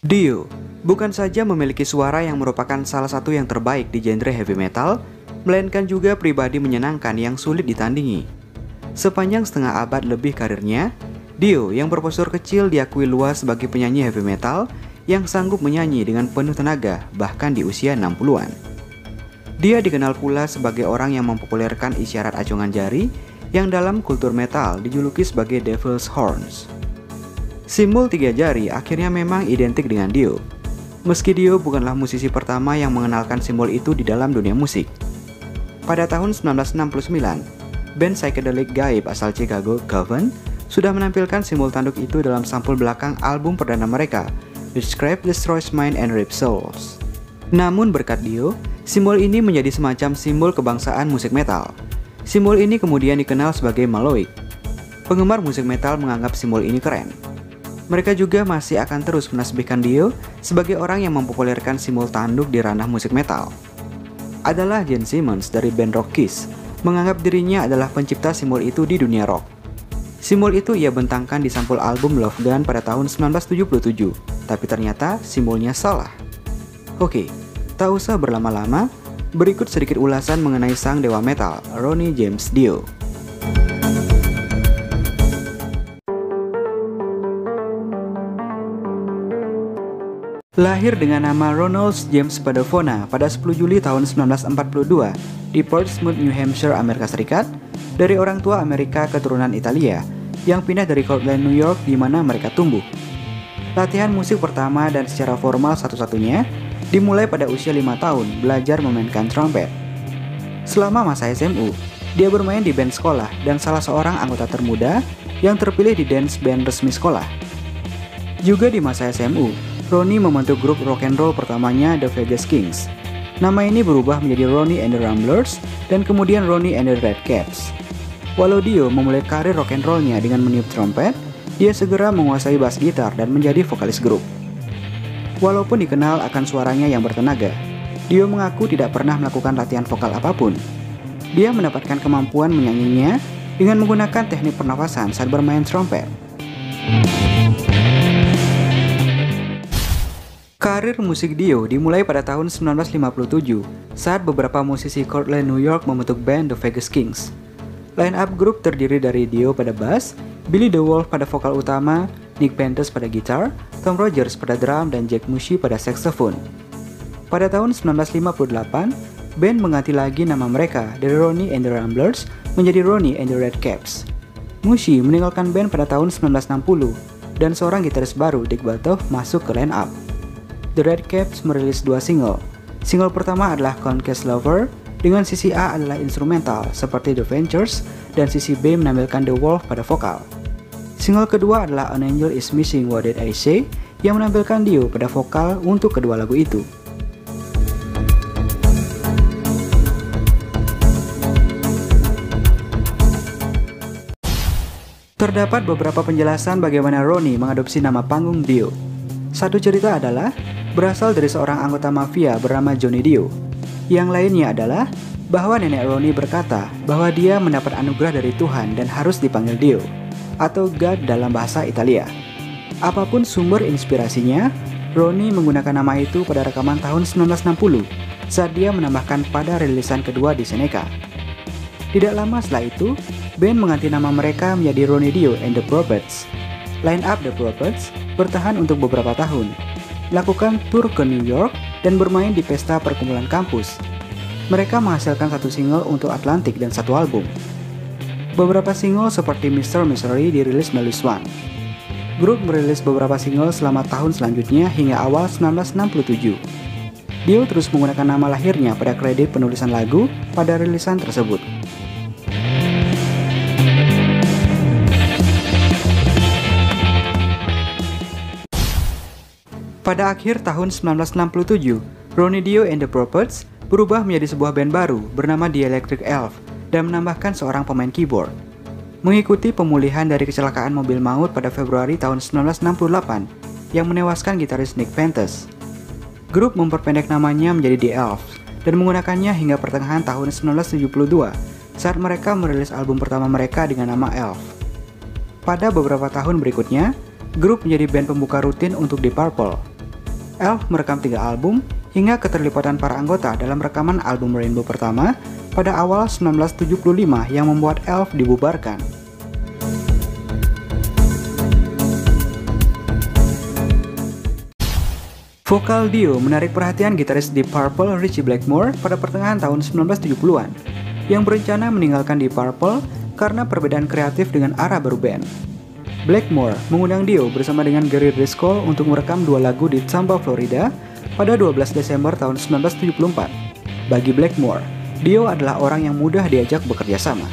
Dio bukan saja memiliki suara yang merupakan salah satu yang terbaik di genre heavy metal, melainkan juga pribadi menyenangkan yang sulit ditandingi. Sepanjang setengah abad lebih karirnya, Dio yang berpostur kecil diakui luas sebagai penyanyi heavy metal yang sanggup menyanyi dengan penuh tenaga bahkan di usia 60-an. Dia dikenal pula sebagai orang yang mempopulerkan isyarat acungan jari yang dalam kultur metal dijuluki sebagai Devil's Horns. Simbol 3 jari akhirnya memang identik dengan Dio. Meski Dio bukanlah musisi pertama yang mengenalkan simbol itu di dalam dunia musik. Pada tahun 1969, band psychedelic gaib asal Chicago, Coven, sudah menampilkan simbol tanduk itu dalam sampul belakang album perdana mereka, Witchcraft Destroys Mind and Rips Souls. Namun berkat Dio, simbol ini menjadi semacam simbol kebangsaan musik metal. Simbol ini kemudian dikenal sebagai Maloik. Penggemar musik metal menganggap simbol ini keren. Mereka juga masih akan terus menasbihkan Dio sebagai orang yang mempopulerkan simbol tanduk di ranah musik metal. Adalah Gene Simmons dari band rock Kiss, menganggap dirinya adalah pencipta simbol itu di dunia rock. Simbol itu ia bentangkan di sampul album Love Gun pada tahun 1977, tapi ternyata simbolnya salah. Oke, tak usah berlama-lama, berikut sedikit ulasan mengenai sang dewa metal, Ronnie James Dio. Lahir dengan nama Ronald James Spadafora pada 10 Juli tahun 1942 di Portsmouth, New Hampshire, Amerika Serikat, dari orang tua Amerika keturunan Italia yang pindah dari Cortland, New York di mana mereka tumbuh. Latihan musik pertama dan secara formal satu-satunya dimulai pada usia 5 tahun belajar memainkan trompet. Selama masa SMU, dia bermain di band sekolah dan salah seorang anggota termuda yang terpilih di dance band resmi sekolah. Juga di masa SMU, Ronnie membentuk grup rock and roll pertamanya The Vegas Kings. Nama ini berubah menjadi Ronnie and the Ramblers dan kemudian Ronnie and the Redcaps. Walau Dio memulai karir rock and rollnya dengan meniup trompet, dia segera menguasai bass gitar dan menjadi vokalis grup. Walaupun dikenal akan suaranya yang bertenaga, Dio mengaku tidak pernah melakukan latihan vokal apapun. Dia mendapatkan kemampuan menyanyinya dengan menggunakan teknik pernafasan saat bermain trompet. Karir musik Dio dimulai pada tahun 1957 saat beberapa musisi Cortland, New York membentuk band The Vegas Kings. Line up grup terdiri dari Dio pada bass, Billy the Wolf pada vokal utama, Nick Pentas pada gitar, Tom Rogers pada drum, dan Jack Mushy pada saxophone. Pada tahun 1958, band mengganti lagi nama mereka dari Ronnie and the Ramblers menjadi Ronnie and the Redcaps. Mushy meninggalkan band pada tahun 1960 dan seorang gitaris baru, Dick Baltov, masuk ke line up. The Redcaps merilis 2 single. Single pertama adalah Conquest Lover, dengan sisi A adalah instrumental seperti The Ventures, dan sisi B menampilkan The Wolf pada vokal. Single kedua adalah An Angel Is Missing What Did I Say, yang menampilkan Dio pada vokal untuk kedua lagu itu. Terdapat beberapa penjelasan bagaimana Ronnie mengadopsi nama panggung Dio. Satu cerita adalah berasal dari seorang anggota mafia bernama Johnny Dio. Yang lainnya adalah bahwa nenek Ronnie berkata bahwa dia mendapat anugerah dari Tuhan dan harus dipanggil Dio, atau God dalam bahasa Italia. Apapun sumber inspirasinya, Ronnie menggunakan nama itu pada rekaman tahun 1960 saat dia menambahkan pada rilisan kedua di Seneca. Tidak lama setelah itu, band mengganti nama mereka menjadi Ronnie Dio and the Prophets. Line up The Prophets bertahan untuk beberapa tahun, lakukan tur ke New York, dan bermain di pesta perkumpulan kampus. Mereka menghasilkan 1 single untuk Atlantic dan 1 album. Beberapa single seperti Mr. Misery dirilis melalui Swan. Grup merilis beberapa single selama tahun selanjutnya hingga awal 1967. Dio terus menggunakan nama lahirnya pada kredit penulisan lagu pada rilisan tersebut. Pada akhir tahun 1967, Ronnie Dio and the Prophets berubah menjadi sebuah band baru bernama The Electric Elf dan menambahkan seorang pemain keyboard. Mengikuti pemulihan dari kecelakaan mobil maut pada Februari tahun 1968 yang menewaskan gitaris Nick Pentas. Grup memperpendek namanya menjadi The Elves dan menggunakannya hingga pertengahan tahun 1972 saat mereka merilis album pertama mereka dengan nama Elf. Pada beberapa tahun berikutnya, grup menjadi band pembuka rutin untuk Deep Purple. Elf merekam 3 album hingga keterlibatan para anggota dalam rekaman album Rainbow pertama pada awal 1975 yang membuat Elf dibubarkan. Vokal Dio menarik perhatian gitaris Deep Purple Ritchie Blackmore pada pertengahan tahun 1970-an yang berencana meninggalkan Deep Purple karena perbedaan kreatif dengan arah baru band. Blackmore mengundang Dio bersama dengan Gary Driscoll untuk merekam 2 lagu di Tampa, Florida pada 12 Desember tahun 1974. Bagi Blackmore, Dio adalah orang yang mudah diajak bekerja sama.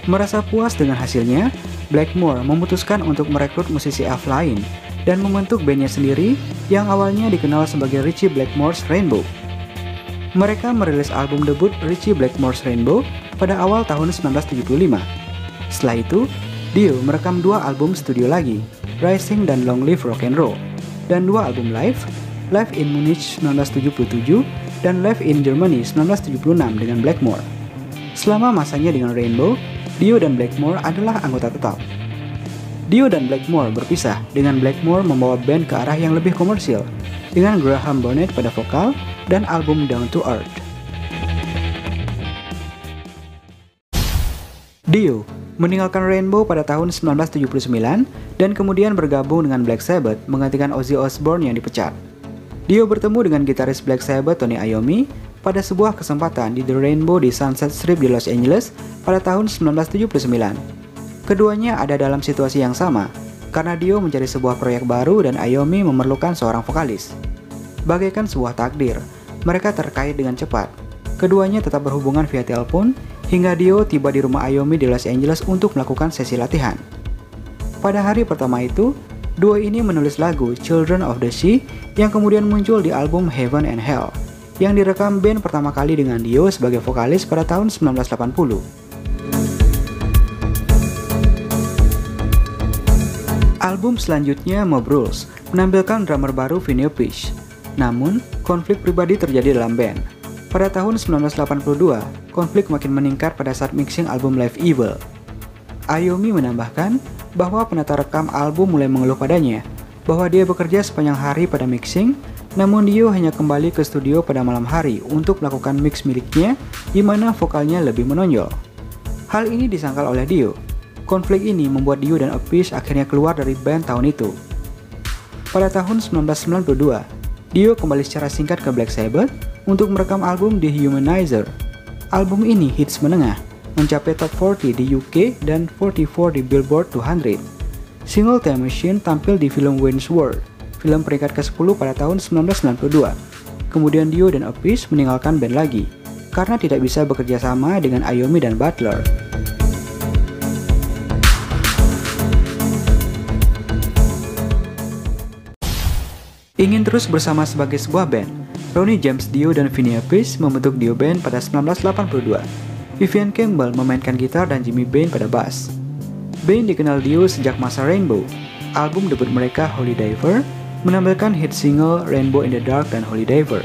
Merasa puas dengan hasilnya, Blackmore memutuskan untuk merekrut musisi elf lain dan membentuk bandnya sendiri yang awalnya dikenal sebagai Ritchie Blackmore's Rainbow. Mereka merilis album debut Ritchie Blackmore's Rainbow pada awal tahun 1975. Setelah itu, Dio merekam 2 album studio lagi, Rising dan Long Live Rock and Roll, dan 2 album live, Live in Munich 1977 dan Live in Germany 1976 dengan Blackmore. Selama masanya dengan Rainbow, Dio dan Blackmore adalah anggota tetap. Dio dan Blackmore berpisah dengan Blackmore membawa band ke arah yang lebih komersil dengan Graham Bonnet pada vokal dan album Down to Earth. Dio meninggalkan Rainbow pada tahun 1979 dan kemudian bergabung dengan Black Sabbath menggantikan Ozzy Osbourne yang dipecat. Dio bertemu dengan gitaris Black Sabbath Tony Iommi pada sebuah kesempatan di The Rainbow di Sunset Strip di Los Angeles pada tahun 1979. Keduanya ada dalam situasi yang sama, karena Dio mencari sebuah proyek baru dan Iommi memerlukan seorang vokalis. Bagaikan sebuah takdir, mereka terkait dengan cepat. Keduanya tetap berhubungan via telepon, hingga Dio tiba di rumah Iommi di Los Angeles untuk melakukan sesi latihan. Pada hari pertama itu, duo ini menulis lagu Children of the Sea yang kemudian muncul di album Heaven and Hell, yang direkam band pertama kali dengan Dio sebagai vokalis pada tahun 1980. Album selanjutnya, Mob Rules, menampilkan drummer baru Vinnie Appice. Namun, konflik pribadi terjadi dalam band. Pada tahun 1982, konflik makin meningkat pada saat mixing album Live Evil. Iommi menambahkan bahwa penata rekam album mulai mengeluh padanya, bahwa dia bekerja sepanjang hari pada mixing, namun Dio hanya kembali ke studio pada malam hari untuk melakukan mix miliknya, di mana vokalnya lebih menonjol. Hal ini disangkal oleh Dio. Konflik ini membuat Dio dan Appice akhirnya keluar dari band tahun itu. Pada tahun 1992, Dio kembali secara singkat ke Black Sabbath untuk merekam album The Humanizer. Album ini hits menengah, mencapai top 40 di UK dan 44 di Billboard 200. Single Time Machine tampil di film Wayne's World, film peringkat ke-10 pada tahun 1992. Kemudian Dio dan Appice meninggalkan band lagi, karena tidak bisa bekerja sama dengan Iommi dan Butler. Ingin terus bersama sebagai sebuah band, Ronnie James Dio dan Vinnie Appice membentuk Dio Band pada 1982. Vivian Campbell memainkan gitar dan Jimmy Bain pada bass. Bain dikenal Dio sejak masa Rainbow. Album debut mereka, Holy Diver, menampilkan hit single Rainbow in the Dark dan Holy Diver.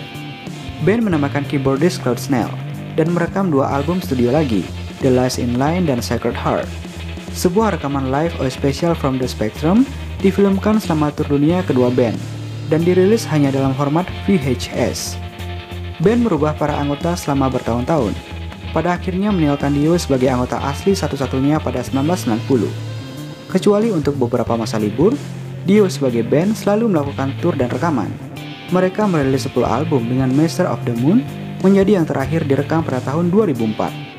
Bain menambahkan keyboardist Claude Snell dan merekam 2 album studio lagi, The Last in Line dan Sacred Heart. Sebuah rekaman live A Special from the Spectrum difilmkan selama tur dunia kedua band dan dirilis hanya dalam format VHS. Band merubah para anggota selama bertahun-tahun, pada akhirnya meninggalkan Dio sebagai anggota asli satu-satunya pada 1990. Kecuali untuk beberapa masa libur, Dio sebagai band selalu melakukan tur dan rekaman. Mereka merilis 10 album dengan Master of the Moon menjadi yang terakhir direkam pada tahun 2004.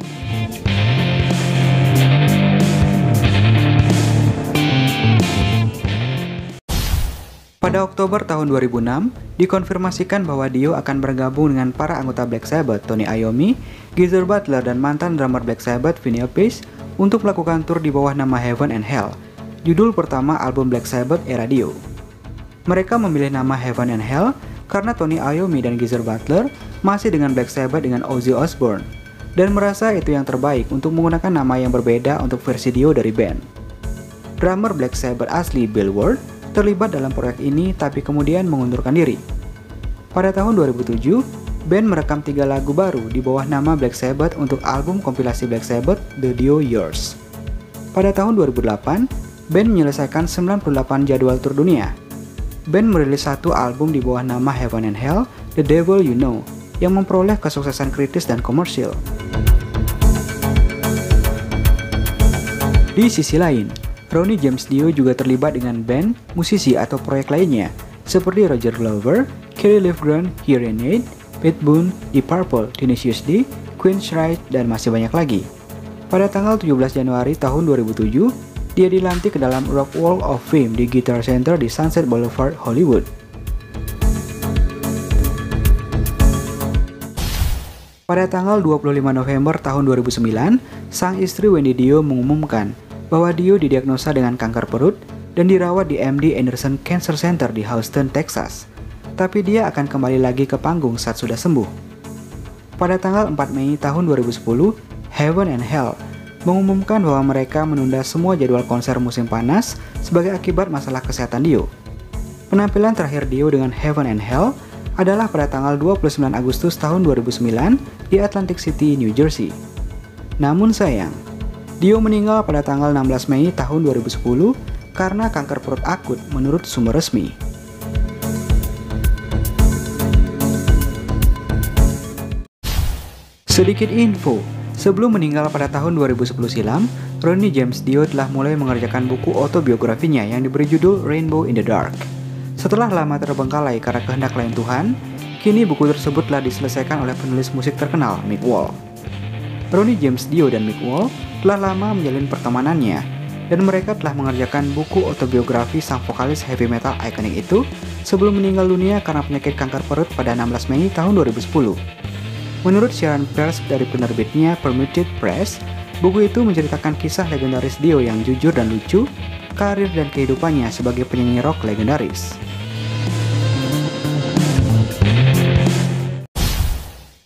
Pada Oktober tahun 2006, dikonfirmasikan bahwa Dio akan bergabung dengan para anggota Black Sabbath, Tony Iommi, Geezer Butler, dan mantan drummer Black Sabbath, Vinnie Appice, untuk melakukan tur di bawah nama Heaven and Hell, judul pertama album Black Sabbath era Dio. Mereka memilih nama Heaven and Hell karena Tony Iommi dan Geezer Butler masih dengan Black Sabbath dengan Ozzy Osbourne, dan merasa itu yang terbaik untuk menggunakan nama yang berbeda untuk versi Dio dari band. Drummer Black Sabbath asli Bill Ward terlibat dalam proyek ini tapi kemudian mengundurkan diri. Pada tahun 2007, band merekam 3 lagu baru di bawah nama Black Sabbath untuk album kompilasi Black Sabbath The Dio Years. Pada tahun 2008, band menyelesaikan 98 jadwal tur dunia. band merilis satu album di bawah nama Heaven and Hell, The Devil You Know, yang memperoleh kesuksesan kritis dan komersil. Di sisi lain, Ronnie James Dio juga terlibat dengan band, musisi atau proyek lainnya, seperti Roger Glover, Kelly LeBron, Renegade, Pete Boone, Deep Purple, Tenacious D, Queensryche, dan masih banyak lagi. Pada tanggal 17 Januari tahun 2007, dia dilantik ke dalam Rock Wall of Fame di Guitar Center di Sunset Boulevard, Hollywood. Pada tanggal 25 November tahun 2009, sang istri Wendy Dio mengumumkan bahwa Dio didiagnosa dengan kanker perut dan dirawat di MD Anderson Cancer Center di Houston, Texas. Tapi dia akan kembali lagi ke panggung saat sudah sembuh. Pada tanggal 4 Mei tahun 2010, Heaven and Hell mengumumkan bahwa mereka menunda semua jadwal konser musim panas sebagai akibat masalah kesehatan Dio. Penampilan terakhir Dio dengan Heaven and Hell adalah pada tanggal 29 Agustus tahun 2009 di Atlantic City, New Jersey. Namun sayang, Dio meninggal pada tanggal 16 Mei tahun 2010 karena kanker perut akut menurut sumber resmi. Sedikit info, sebelum meninggal pada tahun 2010 silam, Ronnie James Dio telah mulai mengerjakan buku autobiografinya yang diberi judul Rainbow in the Dark. Setelah lama terbengkalai karena kehendak lain Tuhan, kini buku tersebut telah diselesaikan oleh penulis musik terkenal Mick Wall. Ronnie James Dio dan Mick Wall telah lama menjalin pertemanannya, dan mereka telah mengerjakan buku autobiografi sang vokalis heavy metal ikonik itu sebelum meninggal dunia karena penyakit kanker perut pada 16 Mei tahun 2010. Menurut siaran pers dari penerbitnya Permuted Press, buku itu menceritakan kisah legendaris Dio yang jujur dan lucu, karir dan kehidupannya sebagai penyanyi rock legendaris.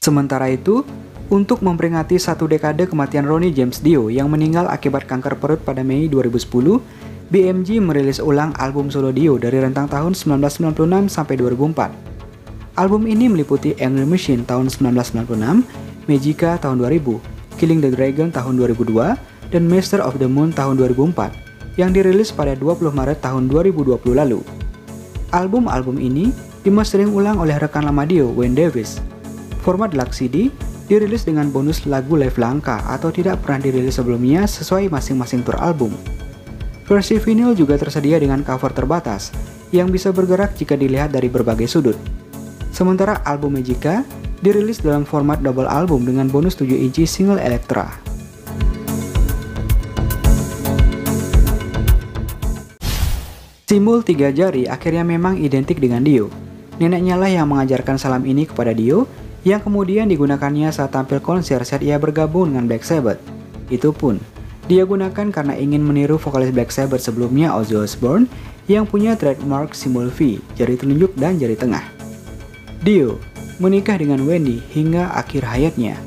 Sementara itu, untuk memperingati satu dekade kematian Ronnie James Dio yang meninggal akibat kanker perut pada Mei 2010, BMG merilis ulang album solo Dio dari rentang tahun 1996 sampai 2004. Album ini meliputi Angry Machine tahun 1996, Magica tahun 2000, Killing the Dragon tahun 2002, dan Master of the Moon tahun 2004, yang dirilis pada 20 Maret tahun 2020 lalu. Album-album ini dimastering ulang oleh rekan lama Dio, Wayne Davis. Format Deluxe CD dirilis dengan bonus lagu live langka atau tidak pernah dirilis sebelumnya sesuai masing-masing tour album. Versi vinyl juga tersedia dengan cover terbatas yang bisa bergerak jika dilihat dari berbagai sudut. Sementara album Magica dirilis dalam format double album dengan bonus 7 inci single Elektra. Simbol 3 jari akhirnya memang identik dengan Dio. Neneknya lah yang mengajarkan salam ini kepada Dio, yang kemudian digunakannya saat tampil konser saat ia bergabung dengan Black Sabbath. Itu pun, dia gunakan karena ingin meniru vokalis Black Sabbath sebelumnya Ozzy Osbourne yang punya trademark simbol V, jari telunjuk dan jari tengah. Dio menikah dengan Wendy hingga akhir hayatnya.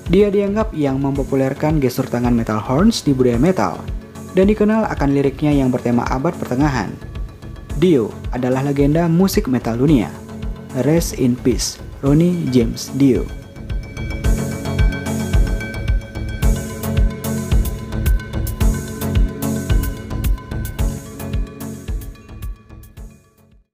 Dia dianggap yang mempopulerkan gestur tangan metal horns di budaya metal, dan dikenal akan liriknya yang bertema abad pertengahan. Dio adalah legenda musik metal dunia. Rest in peace, Ronnie James Dio.